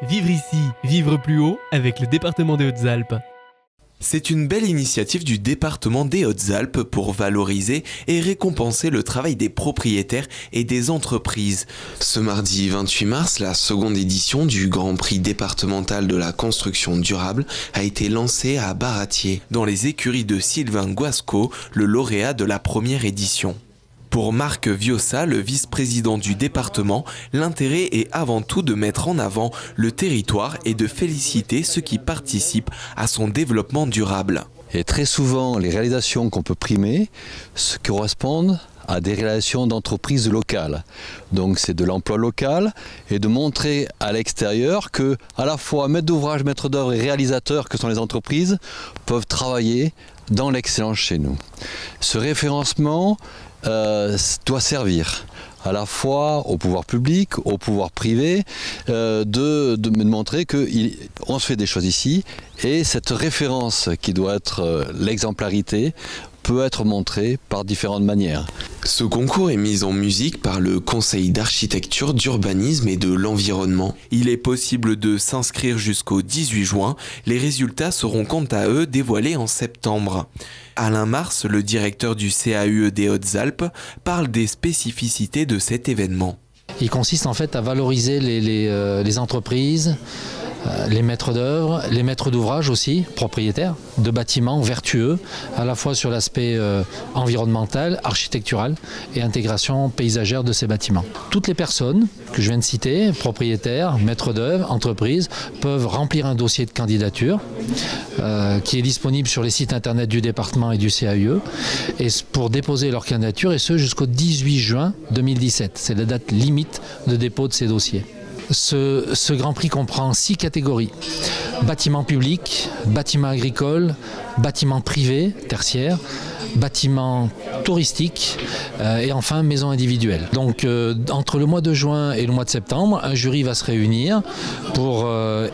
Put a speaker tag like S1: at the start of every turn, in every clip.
S1: Vivre ici, vivre plus haut avec le département des Hautes-Alpes.
S2: C'est une belle initiative du département des Hautes-Alpes pour valoriser et récompenser le travail des propriétaires et des entreprises. Ce mardi 28 mars, la seconde édition du Grand Prix départemental de la construction durable a été lancée à Baratier, dans les écuries de Sylvain Guasco, le lauréat de la première édition. Pour Marc Viossa, le vice-président du département, l'intérêt est avant tout de mettre en avant le territoire et de féliciter ceux qui participent à son développement durable.
S3: Et très souvent, les réalisations qu'on peut primer correspondent à des réalisations d'entreprises locales. Donc c'est de l'emploi local et de montrer à l'extérieur que à la fois maître d'ouvrage, maître d'œuvre et réalisateurs que sont les entreprises peuvent travailler dans l'excellence chez nous. Ce référencement doit servir à la fois au pouvoir public, au pouvoir privé, de montrer qu'on se fait des choses ici et cette référence qui doit être l'exemplarité peut être montrée par différentes manières.
S2: Ce concours est mis en musique par le Conseil d'architecture, d'urbanisme et de l'environnement. Il est possible de s'inscrire jusqu'au 18 juin. Les résultats seront quant à eux dévoilés en septembre. Alain Mars, le directeur du CAUE des Hautes-Alpes, parle des spécificités de cet événement.
S4: Il consiste en fait à valoriser les entreprises, les maîtres d'œuvre, les maîtres d'ouvrage aussi, propriétaires de bâtiments vertueux, à la fois sur l'aspect environnemental, architectural et intégration paysagère de ces bâtiments. Toutes les personnes que je viens de citer, propriétaires, maîtres d'œuvre, entreprises, peuvent remplir un dossier de candidature qui est disponible sur les sites internet du département et du CAUE et pour déposer leur candidature et ce jusqu'au 18 juin 2017. C'est la date limite de dépôt de ces dossiers. Ce Grand Prix comprend 6 catégories. Bâtiments publics, bâtiments agricoles, bâtiments privés, tertiaires, bâtiments touristiques et enfin maisons individuelles. Donc entre le mois de juin et le mois de septembre, un jury va se réunir pour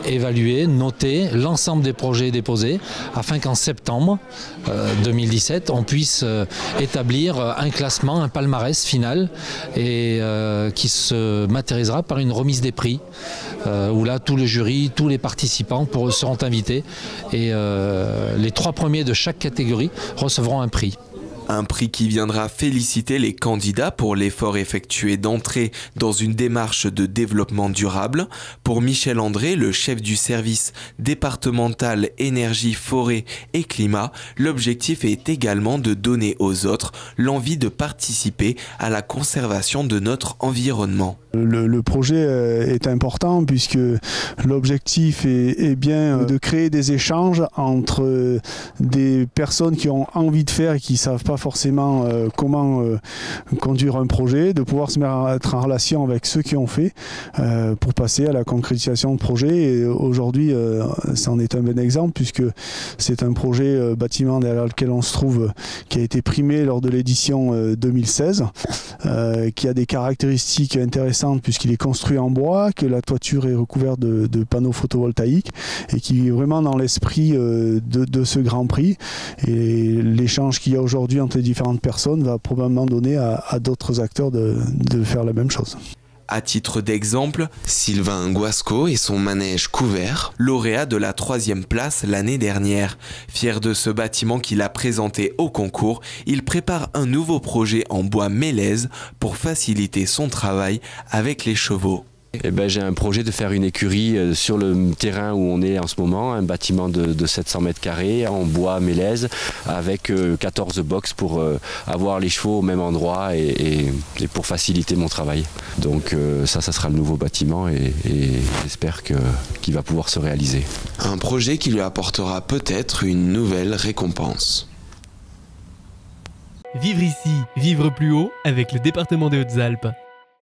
S4: évaluer, noter l'ensemble des projets déposés afin qu'en septembre 2017, on puisse établir un classement, un palmarès final et qui se matérialisera par une remise des prix où là tout le jury, tous les participants seront invités et les 3 premiers de chaque catégorie recevront un prix.
S2: Un prix qui viendra féliciter les candidats pour l'effort effectué d'entrée dans une démarche de développement durable. Pour Michel André, le chef du service départemental énergie, forêt et climat, l'objectif est également de donner aux autres l'envie de participer à la conservation de notre environnement.
S5: Le projet est important puisque l'objectif est bien de créer des échanges entre des personnes qui ont envie de faire et qui ne savent pas forcément comment conduire un projet, de pouvoir se mettre en relation avec ceux qui ont fait pour passer à la concrétisation de projet. Et aujourd'hui, c'en est un bon exemple puisque c'est un projet bâtiment derrière lequel on se trouve qui a été primé lors de l'édition 2016, qui a des caractéristiques intéressantes puisqu'il est construit en bois, que la toiture est recouverte de panneaux photovoltaïques et qui est vraiment dans l'esprit de ce Grand Prix. Et l'échange qu'il y a aujourd'hui entre les différentes personnes va probablement donner à d'autres acteurs de faire la même chose.
S2: À titre d'exemple, Sylvain Guasco et son manège couvert, lauréat de la 3e place l'année dernière. Fier de ce bâtiment qu'il a présenté au concours, il prépare un nouveau projet en bois mélèze pour faciliter son travail avec les chevaux.
S6: J'ai un projet de faire une écurie sur le terrain où on est en ce moment, un bâtiment de 700 mètres carrés en bois mélèze avec 14 box pour avoir les chevaux au même endroit et pour faciliter mon travail. Donc ça sera le nouveau bâtiment et j'espère qu'il va pouvoir se réaliser.
S2: Un projet qui lui apportera peut-être une nouvelle récompense.
S1: Vivre ici, vivre plus haut avec le département des Hautes-Alpes.